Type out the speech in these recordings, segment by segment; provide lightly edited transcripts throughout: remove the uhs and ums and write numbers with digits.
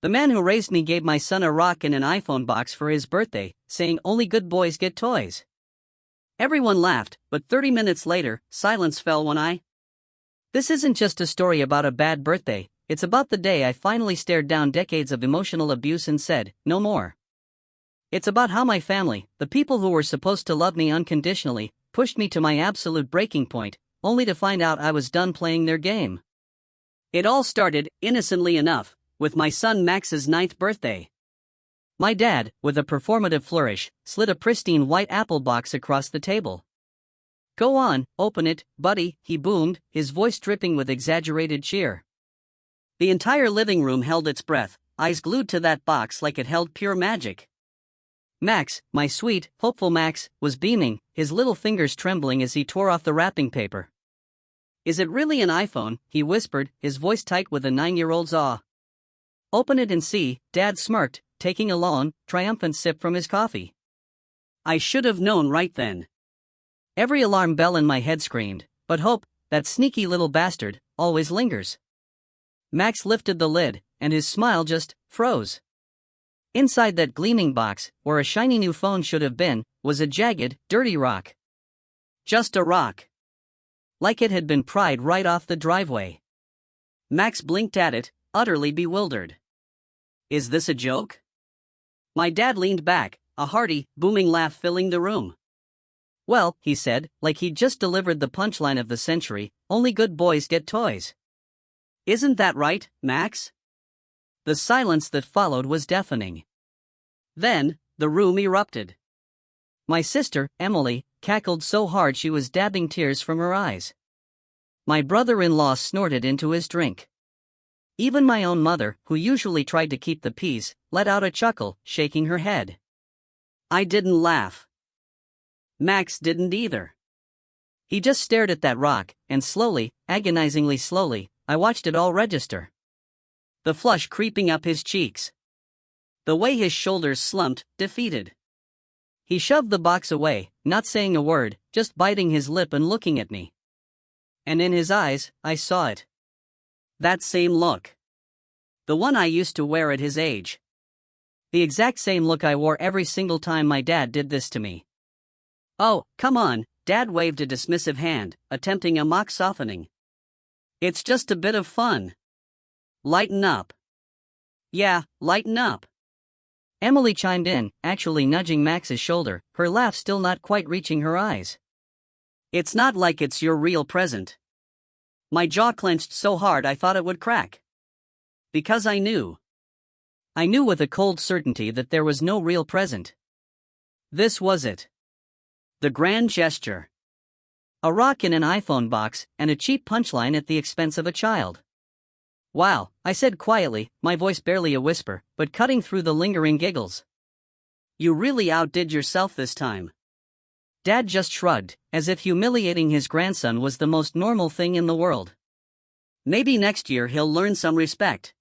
The man who raised me gave my son a rock and an iPhone box for his birthday, saying only good boys get toys. Everyone laughed, but 30 minutes later, silence fell when I. This isn't just a story about a bad birthday, it's about the day I finally stared down decades of emotional abuse and said, no more. It's about how my family, the people who were supposed to love me unconditionally, pushed me to my absolute breaking point, only to find out I was done playing their game. It all started, innocently enough, with my son Max's 9th birthday. My dad, with a performative flourish, slid a pristine white apple box across the table. Go on, open it, buddy, he boomed, his voice dripping with exaggerated cheer. The entire living room held its breath, eyes glued to that box like it held pure magic. Max, my sweet, hopeful Max, was beaming, his little fingers trembling as he tore off the wrapping paper. Is it really an iPhone? He whispered, his voice tight with a 9-year-old's awe. Open it and see, Dad smirked, taking a long, triumphant sip from his coffee. I should have known right then. Every alarm bell in my head screamed, but hope, that sneaky little bastard, always lingers. Max lifted the lid, and his smile just froze. Inside that gleaming box, where a shiny new phone should have been, was a jagged, dirty rock. Just a rock. Like it had been pried right off the driveway. Max blinked at it, utterly bewildered. Is this a joke? My dad leaned back, a hearty, booming laugh filling the room. Well, he said, like he'd just delivered the punchline of the century, only good boys get toys. Isn't that right, Max? The silence that followed was deafening. Then, the room erupted. My sister, Emily, cackled so hard she was dabbing tears from her eyes. My brother-in-law snorted into his drink. Even my own mother, who usually tried to keep the peace, let out a chuckle, shaking her head. I didn't laugh. Max didn't either. He just stared at that rock, and slowly, agonizingly slowly, I watched it all register. The flush creeping up his cheeks. The way his shoulders slumped, defeated. He shoved the box away, not saying a word, just biting his lip and looking at me. And in his eyes, I saw it. That same look. The one I used to wear at his age. The exact same look I wore every single time my dad did this to me. Oh, come on, Dad waved a dismissive hand, attempting a mock softening. It's just a bit of fun. Lighten up. Yeah, lighten up. Emily chimed in, actually nudging Max's shoulder, her laugh still not quite reaching her eyes. It's not like it's your real present. My jaw clenched so hard I thought it would crack. Because I knew. I knew with a cold certainty that there was no real present. This was it. The grand gesture. A rock in an iPhone box, and a cheap punchline at the expense of a child. Wow, I said quietly, my voice barely a whisper, but cutting through the lingering giggles. You really outdid yourself this time. Dad just shrugged, as if humiliating his grandson was the most normal thing in the world. Maybe next year he'll learn some respect.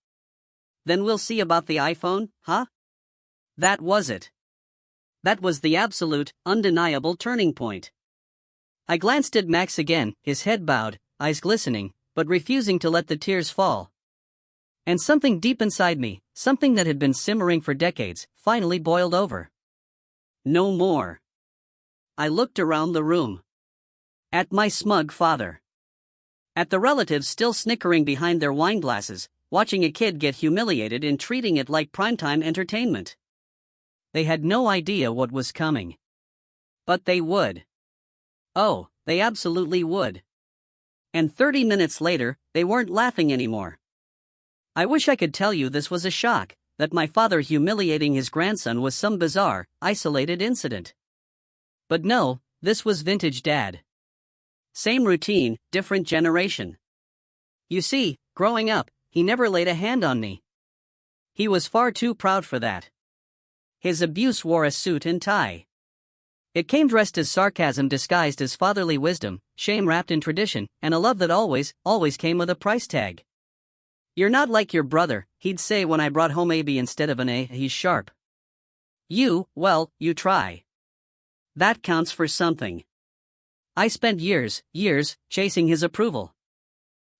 Then we'll see about the iPhone, huh? That was it. That was the absolute, undeniable turning point. I glanced at Max again, his head bowed, eyes glistening, but refusing to let the tears fall. And something deep inside me, something that had been simmering for decades, finally boiled over. No more. I looked around the room. At my smug father. At the relatives still snickering behind their wine glasses, watching a kid get humiliated and treating it like primetime entertainment. They had no idea what was coming. But they would. Oh, they absolutely would. And 30 minutes later, they weren't laughing anymore. I wish I could tell you this was a shock, that my father humiliating his grandson was some bizarre, isolated incident. But no, this was vintage Dad. Same routine, different generation. You see, growing up, he never laid a hand on me. He was far too proud for that. His abuse wore a suit and tie. It came dressed as sarcasm disguised as fatherly wisdom, shame wrapped in tradition, and a love that always came with a price tag. You're not like your brother, he'd say when I brought home a B instead of an A. He's sharp. You try. That counts for something. I spent years chasing his approval.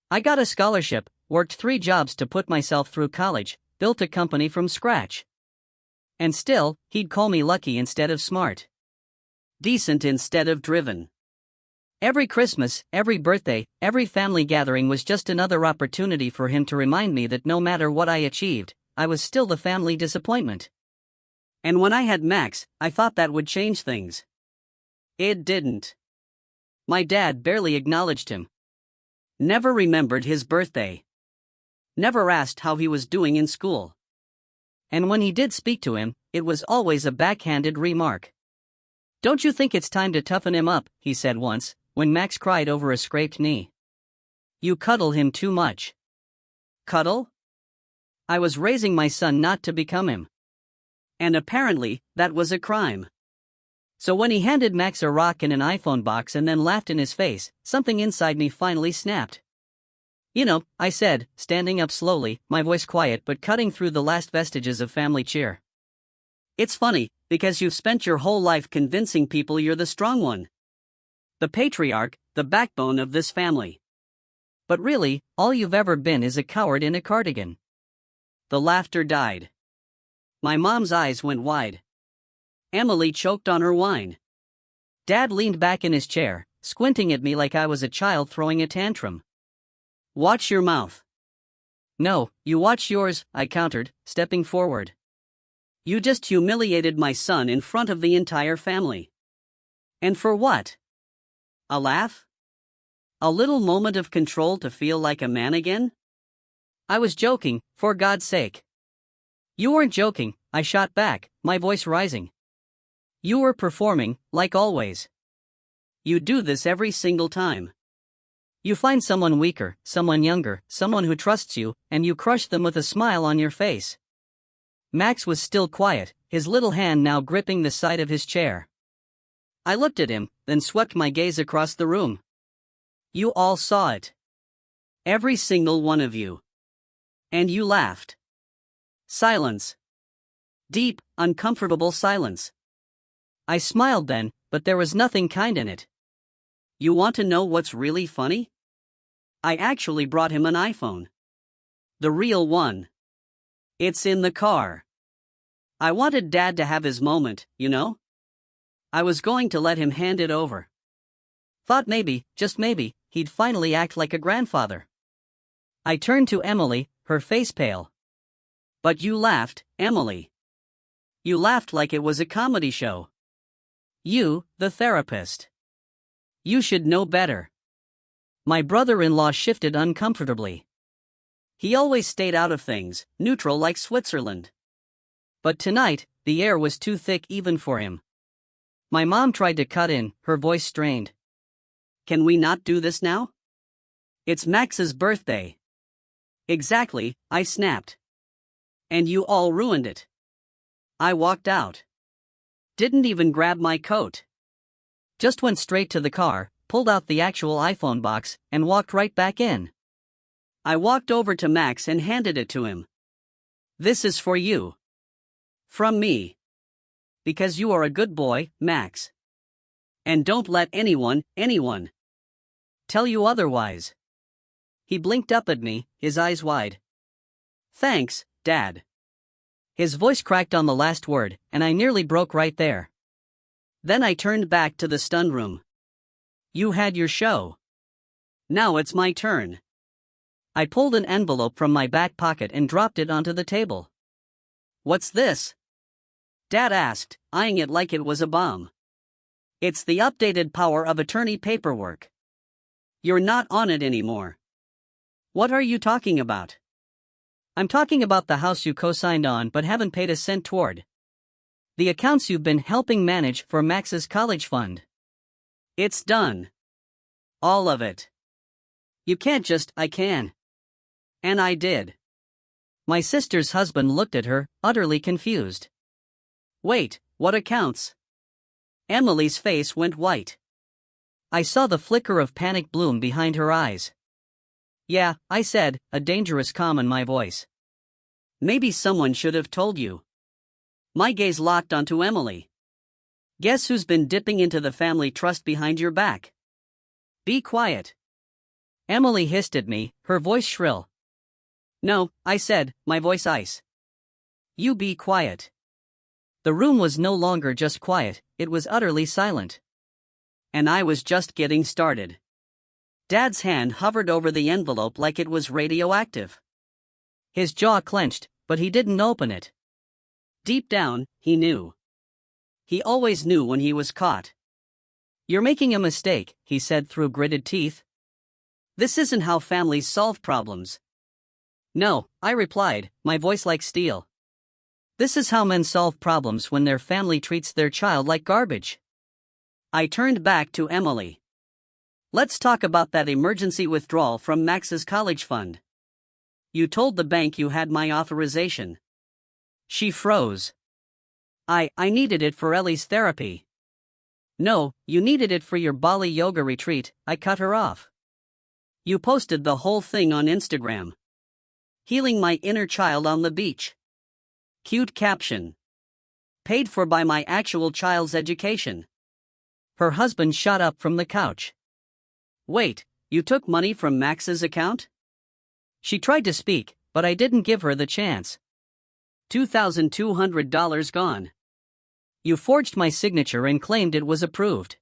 I got a scholarship, worked 3 jobs to put myself through college, built a company from scratch. And still, he'd call me lucky instead of smart. Decent instead of driven. Every Christmas, every birthday, every family gathering was just another opportunity for him to remind me that no matter what I achieved, I was still the family disappointment. And when I had Max, I thought that would change things. It didn't. My dad barely acknowledged him. Never remembered his birthday. Never asked how he was doing in school. And when he did speak to him, it was always a backhanded remark. "Don't you think it's time to toughen him up?" he said once, when Max cried over a scraped knee. "You cuddle him too much." Cuddle? I was raising my son not to become him. And apparently, that was a crime. So when he handed Max a rock in an iPhone box and then laughed in his face, something inside me finally snapped. "You know," I said, standing up slowly, my voice quiet but cutting through the last vestiges of family cheer. "It's funny, because you've spent your whole life convincing people you're the strong one. The patriarch, the backbone of this family. But really, all you've ever been is a coward in a cardigan." The laughter died. My mom's eyes went wide. Emily choked on her wine. Dad leaned back in his chair, squinting at me like I was a child throwing a tantrum. "Watch your mouth." "No, you watch yours," I countered, stepping forward. "You just humiliated my son in front of the entire family. And for what? A laugh? A little moment of control to feel like a man again?" "I was joking, for God's sake." "You weren't joking," I shot back, my voice rising. "You were performing, like always. You do this every single time. You find someone weaker, someone younger, someone who trusts you, and you crush them with a smile on your face." Max was still quiet, his little hand now gripping the side of his chair. I looked at him, then swept my gaze across the room. "You all saw it. Every single one of you. And you laughed." Silence. Deep, uncomfortable silence. I smiled then, but there was nothing kind in it. "You want to know what's really funny? I actually brought him an iPhone. The real one. It's in the car. I wanted Dad to have his moment, you know? I was going to let him hand it over. Thought maybe, just maybe, he'd finally act like a grandfather." I turned to Emily, her face pale. "But you laughed, Emily. You laughed like it was a comedy show. You, the therapist. You should know better." My brother-in-law shifted uncomfortably. He always stayed out of things, neutral like Switzerland. But tonight, the air was too thick even for him. My mom tried to cut in, her voice strained. "Can we not do this now? It's Max's birthday." "Exactly," I snapped. "And you all ruined it." I walked out. Didn't even grab my coat. Just went straight to the car, pulled out the actual iPhone box, and walked right back in. I walked over to Max and handed it to him. "This is for you. From me. Because you are a good boy, Max. And don't let anyone tell you otherwise." He blinked up at me, his eyes wide. "Thanks, Dad." His voice cracked on the last word, and I nearly broke right there. Then I turned back to the stun room. "You had your show. Now it's my turn." I pulled an envelope from my back pocket and dropped it onto the table. "What's this?" Dad asked, eyeing it like it was a bomb. "It's the updated power of attorney paperwork. You're not on it anymore." "What are you talking about?" "I'm talking about the house you co-signed on but haven't paid a cent toward. The accounts you've been helping manage for Max's college fund. It's done. All of it. You can't just, I can." And I did. My sister's husband looked at her, utterly confused. "Wait, what accounts?" Emily's face went white. I saw the flicker of panic bloom behind her eyes. "Yeah," I said, a dangerous calm in my voice. "Maybe someone should have told you." My gaze locked onto Emily. "Guess who's been dipping into the family trust behind your back?" "Be quiet." Emily hissed at me, her voice shrill. "No," I said, my voice ice. You be quiet. The room was no longer just quiet, it was utterly silent. And I was just getting started. Dad's hand hovered over the envelope like it was radioactive. His jaw clenched, but he didn't open it. Deep down, he knew. He always knew when he was caught. You're making a mistake, he said through gritted teeth. This isn't how families solve problems. No, I replied, my voice like steel. This is how men solve problems when their family treats their child like garbage. I turned back to Emily. Let's talk about that emergency withdrawal from Max's college fund. You told the bank you had my authorization. She froze. I needed it for Ellie's therapy. No, you needed it for your Bali yoga retreat, I cut her off. You posted the whole thing on Instagram. Healing my inner child on the beach. Cute caption. Paid for by my actual child's education. Her husband shot up from the couch. Wait, you took money from Max's account? She tried to speak, but I didn't give her the chance. $2,200 gone. You forged my signature and claimed it was approved.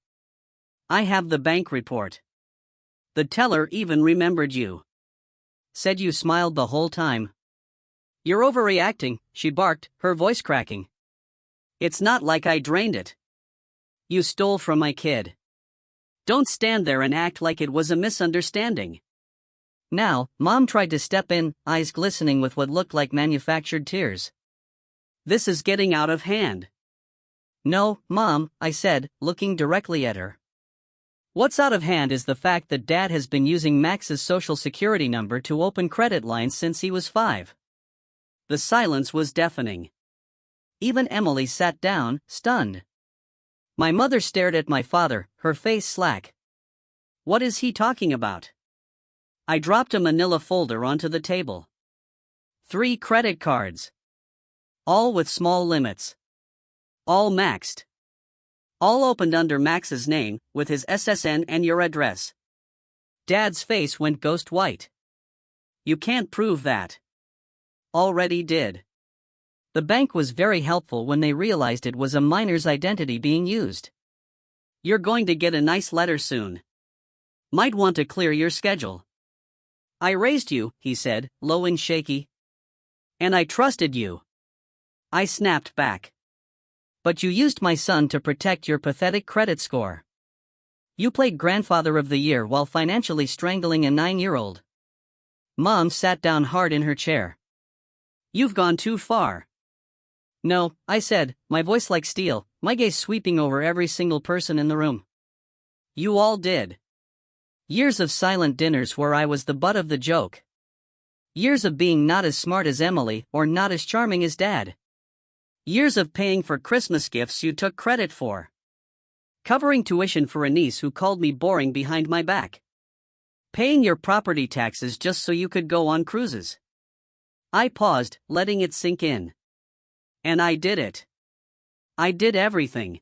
I have the bank report. The teller even remembered you. Said you smiled the whole time. You're overreacting, she barked, her voice cracking. It's not like I drained it. You stole from my kid. Don't stand there and act like it was a misunderstanding. Now, Mom tried to step in, eyes glistening with what looked like manufactured tears. This is getting out of hand. No, Mom, I said, looking directly at her. What's out of hand is the fact that Dad has been using Max's social security number to open credit lines since he was 5. The silence was deafening. Even Emily sat down, stunned. My mother stared at my father, her face slack. What is he talking about? I dropped a manila folder onto the table. 3 credit cards. All with small limits. All maxed. All opened under Max's name, with his SSN and your address. Dad's face went ghost white. You can't prove that. Already did. The bank was very helpful when they realized it was a minor's identity being used. You're going to get a nice letter soon. Might want to clear your schedule. I raised you, he said, low and shaky. And I trusted you. I snapped back. But you used my son to protect your pathetic credit score. You played grandfather of the year while financially strangling a 9-year-old. Mom sat down hard in her chair. You've gone too far. No, I said, my voice like steel, my gaze sweeping over every single person in the room. You all did. Years of silent dinners where I was the butt of the joke. Years of being not as smart as Emily or not as charming as Dad. Years of paying for Christmas gifts you took credit for. Covering tuition for a niece who called me boring behind my back. Paying your property taxes just so you could go on cruises. I paused, letting it sink in. And I did it. I did everything.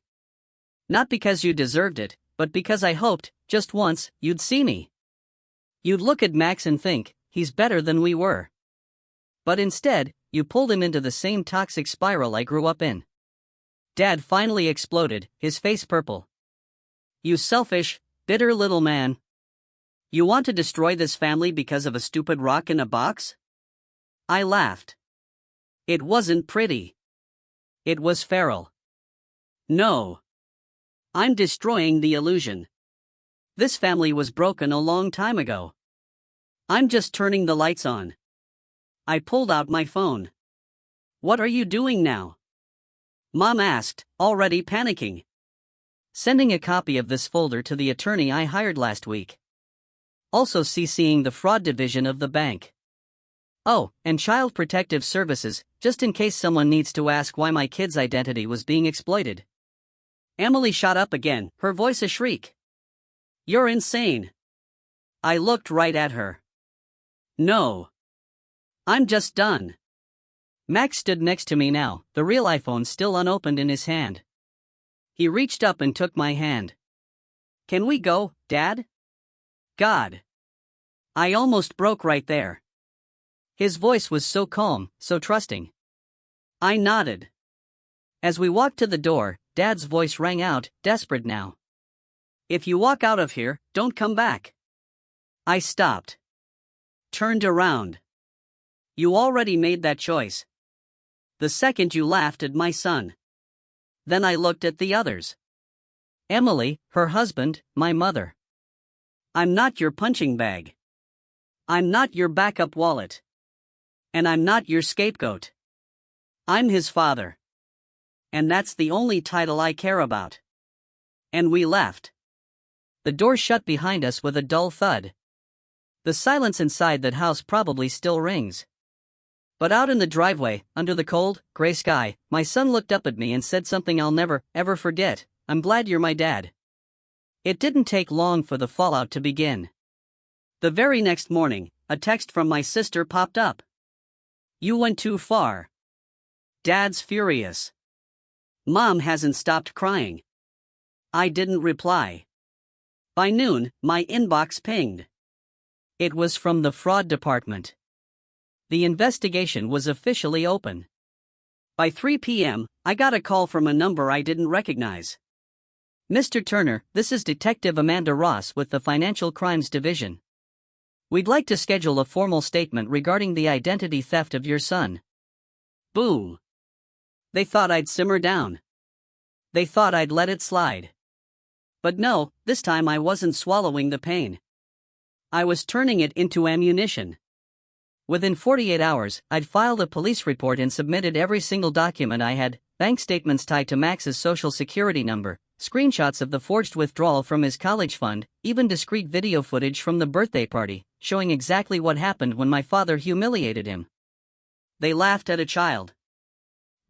Not because you deserved it, but because I hoped, just once, you'd see me. You'd look at Max and think, he's better than we were. But instead, you pulled him into the same toxic spiral I grew up in. Dad finally exploded, his face purple. You selfish, bitter little man. You want to destroy this family because of a stupid rock in a box? I laughed. It wasn't pretty. It was feral. No. I'm destroying the illusion. This family was broken a long time ago. I'm just turning the lights on. I pulled out my phone. What are you doing now? Mom asked, already panicking. Sending a copy of this folder to the attorney I hired last week. Also CCing the fraud division of the bank. Oh, and Child Protective Services, just in case someone needs to ask why my kid's identity was being exploited. Emily shot up again, her voice a shriek. You're insane. I looked right at her. No. I'm just done. Max stood next to me now, the real iPhone still unopened in his hand. He reached up and took my hand. Can we go, Dad? God. I almost broke right there. His voice was so calm, so trusting. I nodded. As we walked to the door, Dad's voice rang out, desperate now. If you walk out of here, don't come back. I stopped. Turned around. You already made that choice. The second you laughed at my son. Then I looked at the others. Emily, her husband, my mother. I'm not your punching bag. I'm not your backup wallet. And I'm not your scapegoat. I'm his father. And that's the only title I care about. And we left. The door shut behind us with a dull thud. The silence inside that house probably still rings. But out in the driveway, under the cold, gray sky, my son looked up at me and said something I'll never, ever forget. I'm glad you're my dad. It didn't take long for the fallout to begin. The very next morning, a text from my sister popped up. You went too far. Dad's furious. Mom hasn't stopped crying. I didn't reply. By noon, my inbox pinged. It was from the fraud department. The investigation was officially open. By 3 p.m., I got a call from a number I didn't recognize. Mr. Turner, this is Detective Amanda Ross with the Financial Crimes Division. We'd like to schedule a formal statement regarding the identity theft of your son. Boom. They thought I'd simmer down. They thought I'd let it slide. But no, this time I wasn't swallowing the pain. I was turning it into ammunition. Within 48 hours, I'd filed a police report and submitted every single document I had, bank statements tied to Max's social security number, screenshots of the forged withdrawal from his college fund, even discrete video footage from the birthday party, showing exactly what happened when my father humiliated him. They laughed at a child.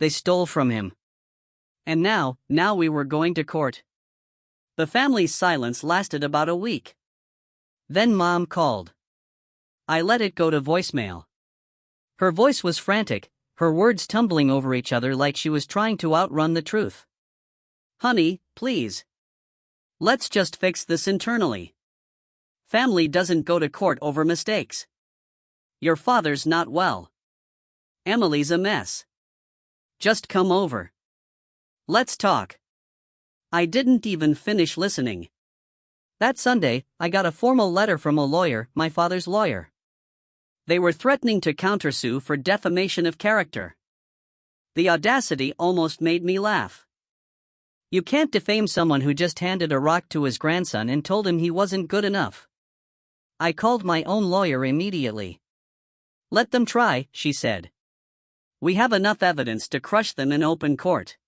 They stole from him. And now we were going to court. The family's silence lasted about a week. Then Mom called. I let it go to voicemail. Her voice was frantic, her words tumbling over each other like she was trying to outrun the truth. Honey, please. Let's just fix this internally. Family doesn't go to court over mistakes. Your father's not well. Emily's a mess. Just come over. Let's talk. I didn't even finish listening. That Sunday, I got a formal letter from a lawyer, my father's lawyer. They were threatening to countersue for defamation of character. The audacity almost made me laugh. You can't defame someone who just handed a rock to his grandson and told him he wasn't good enough. I called my own lawyer immediately. Let them try, she said. We have enough evidence to crush them in open court.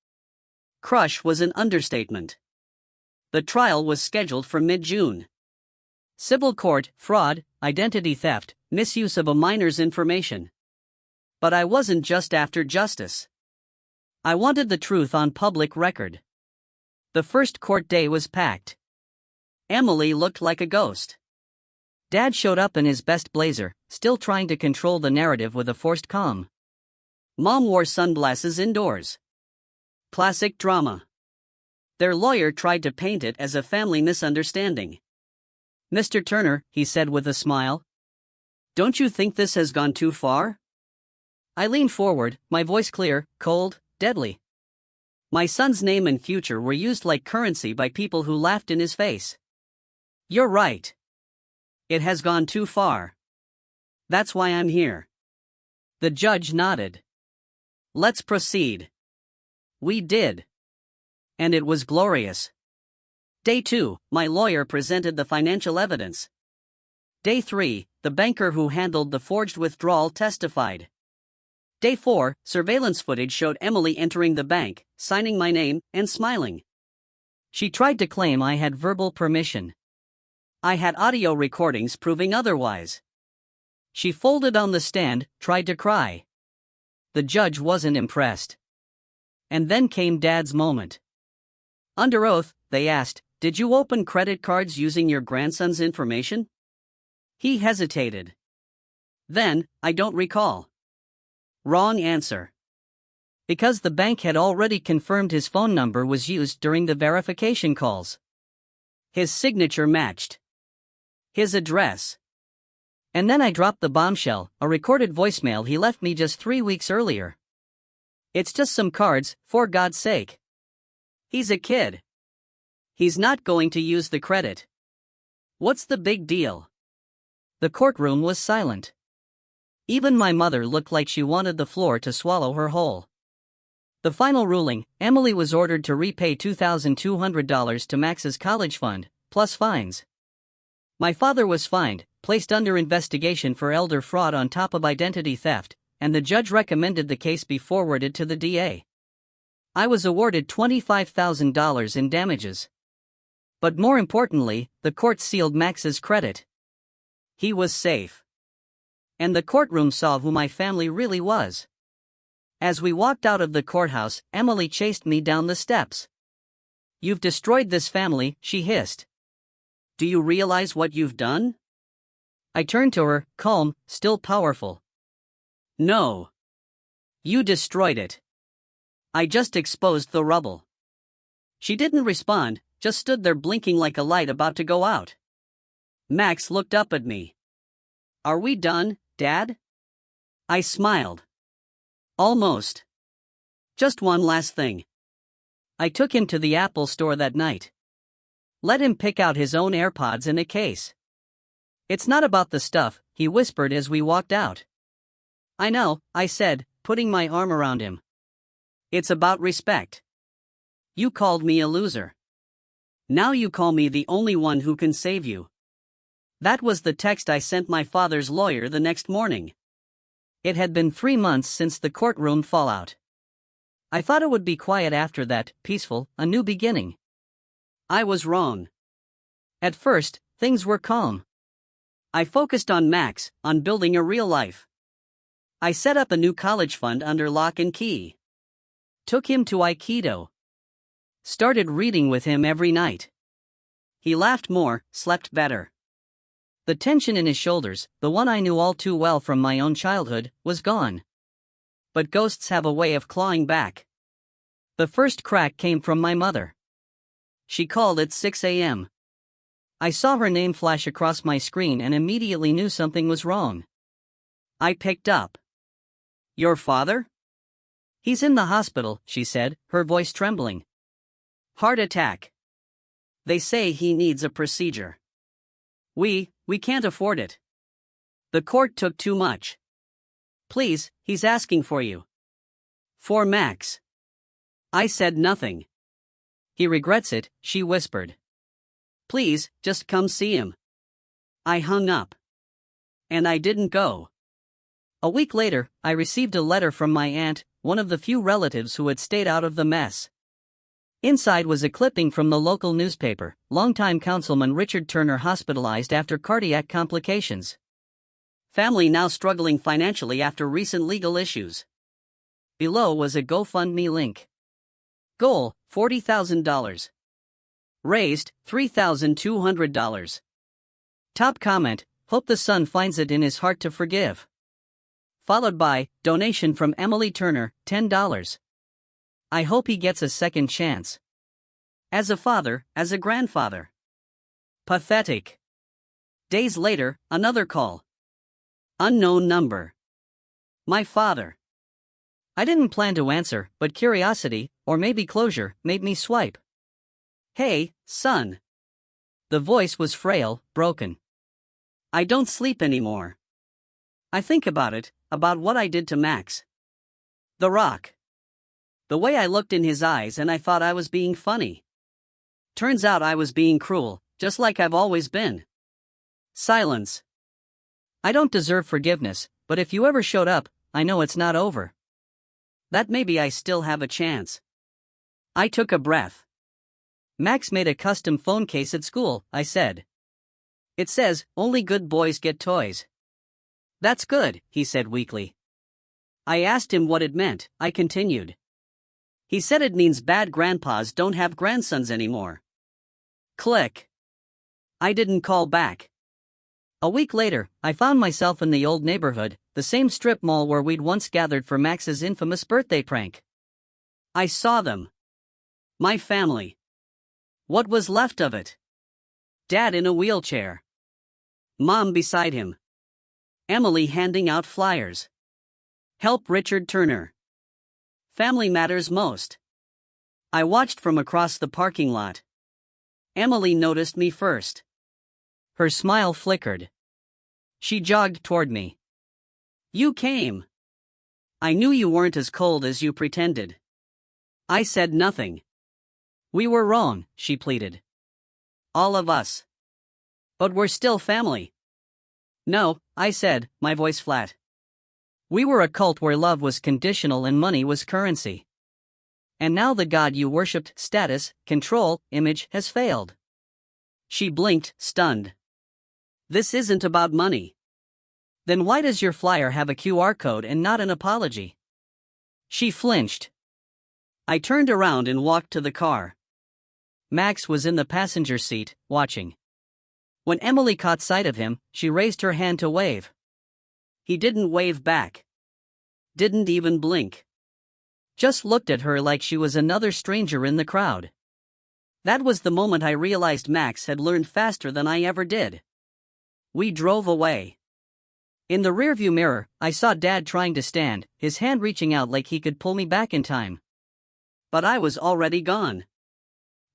Crush was an understatement. The trial was scheduled for mid-June. Civil court, fraud, identity theft, misuse of a minor's information. But I wasn't just after justice. I wanted the truth on public record. The first court day was packed. Emily looked like a ghost. Dad showed up in his best blazer, still trying to control the narrative with a forced calm. Mom wore sunglasses indoors. Classic drama. Their lawyer tried to paint it as a family misunderstanding. Mr. Turner, he said with a smile. Don't you think this has gone too far? I leaned forward, my voice clear, cold, deadly. My son's name and future were used like currency by people who laughed in his face. You're right. It has gone too far. That's why I'm here. The judge nodded. Let's proceed. We did. And it was glorious. Day 2, my lawyer presented the financial evidence. Day 3, the banker who handled the forged withdrawal testified. Day 4, surveillance footage showed Emily entering the bank, signing my name, and smiling. She tried to claim I had verbal permission. I had audio recordings proving otherwise. She folded on the stand, tried to cry. The judge wasn't impressed. And then came Dad's moment. Under oath, they asked, did you open credit cards using your grandson's information? He hesitated. Then, I don't recall. Wrong answer. Because the bank had already confirmed his phone number was used during the verification calls. His signature matched. His address. And then I dropped the bombshell, a recorded voicemail he left me just 3 weeks earlier. It's just some cards, for God's sake. He's a kid. He's not going to use the credit. What's the big deal? The courtroom was silent. Even my mother looked like she wanted the floor to swallow her whole. The final ruling, Emily was ordered to repay $2,200 to Max's college fund, plus fines. My father was fined, placed under investigation for elder fraud on top of identity theft, and the judge recommended the case be forwarded to the DA. I was awarded $25,000 in damages. But more importantly, the court sealed Max's credit. He was safe. And the courtroom saw who my family really was. As we walked out of the courthouse, Emily chased me down the steps. "You've destroyed this family," she hissed. "Do you realize what you've done?" I turned to her, calm, still powerful. "No. You destroyed it. I just exposed the rubble." She didn't respond, just stood there blinking like a light about to go out. Max looked up at me. "Are we done, Dad?" I smiled. "Almost. Just one last thing." I took him to the Apple store that night. Let him pick out his own AirPods in a case. "It's not about the stuff," he whispered as we walked out. "I know," I said, putting my arm around him. "It's about respect. You called me a loser. Now you call me the only one who can save you." That was the text I sent my father's lawyer the next morning. It had been 3 months since the courtroom fallout. I thought it would be quiet after that, peaceful, a new beginning. I was wrong. At first, things were calm. I focused on Max, on building a real life. I set up a new college fund under lock and key. Took him to AITA. Started reading with him every night. He laughed more, slept better. The tension in his shoulders, the one I knew all too well from my own childhood, was gone. But ghosts have a way of clawing back. The first crack came from my mother. She called at 6 a.m. I saw her name flash across my screen and immediately knew something was wrong. I picked up. "Your father?" "He's in the hospital," she said, her voice trembling. "Heart attack. They say he needs a procedure. We can't afford it. The court took too much. Please, he's asking for you." "For Max." I said nothing. "He regrets it," she whispered. "Please, just come see him." I hung up. And I didn't go. A week later, I received a letter from my aunt, one of the few relatives who had stayed out of the mess. Inside was a clipping from the local newspaper, longtime councilman Richard Turner hospitalized after cardiac complications. Family now struggling financially after recent legal issues. Below was a GoFundMe link. Goal, $40,000. Raised, $3,200. Top comment, hope the son finds it in his heart to forgive. Followed by, donation from Emily Turner, $10. I hope he gets a second chance. As a father, as a grandfather. Pathetic. Days later, another call. Unknown number. My father. I didn't plan to answer, but curiosity, or maybe closure, made me swipe. "Hey, son." The voice was frail, broken. "I don't sleep anymore. I think about it, about what I did to Max. The rock. The way I looked in his eyes and I thought I was being funny. Turns out I was being cruel, just like I've always been." Silence. "I don't deserve forgiveness, but if you ever showed up, I know it's not over. That maybe I still have a chance." I took a breath. "Max made a custom phone case at school," I said. "It says, 'Only good boys get toys.'" "That's good," he said weakly. I asked him what it meant, I continued. He said it means bad grandpas don't have grandsons anymore. Click. I didn't call back. A week later, I found myself in the old neighborhood, the same strip mall where we'd once gathered for Max's infamous birthday prank. I saw them. My family. What was left of it? Dad in a wheelchair. Mom beside him. Emily handing out flyers. Help Richard Turner. Family matters most. I watched from across the parking lot. Emily noticed me first. Her smile flickered. She jogged toward me. You came. I knew you weren't as cold as you pretended. I said nothing. We were wrong, she pleaded. All of us. But we're still family. No, I said, my voice flat. We were a cult where love was conditional and money was currency. And now the god you worshipped, status, control, image, has failed. She blinked, stunned. This isn't about money. Then why does your flyer have a QR code and not an apology? She flinched. I turned around and walked to the car. Max was in the passenger seat, watching. When Emily caught sight of him, she raised her hand to wave. He didn't wave back. Didn't even blink. Just looked at her like she was another stranger in the crowd. That was the moment I realized Max had learned faster than I ever did. We drove away. In the rearview mirror, I saw Dad trying to stand, his hand reaching out like he could pull me back in time. But I was already gone.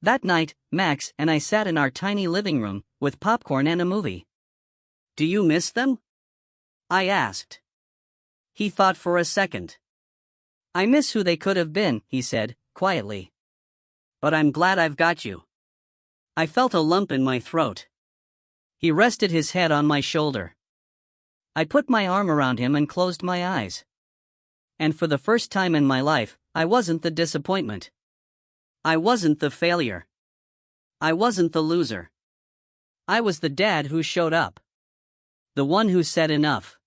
That night, Max and I sat in our tiny living room, with popcorn and a movie. Do you miss them? I asked. He thought for a second. I miss who they could have been, he said, quietly. But I'm glad I've got you. I felt a lump in my throat. He rested his head on my shoulder. I put my arm around him and closed my eyes. And for the first time in my life, I wasn't the disappointment. I wasn't the failure. I wasn't the loser. I was the dad who showed up. The one who said enough.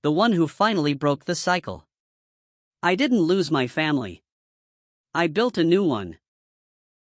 The one who finally broke the cycle. I didn't lose my family. I built a new one.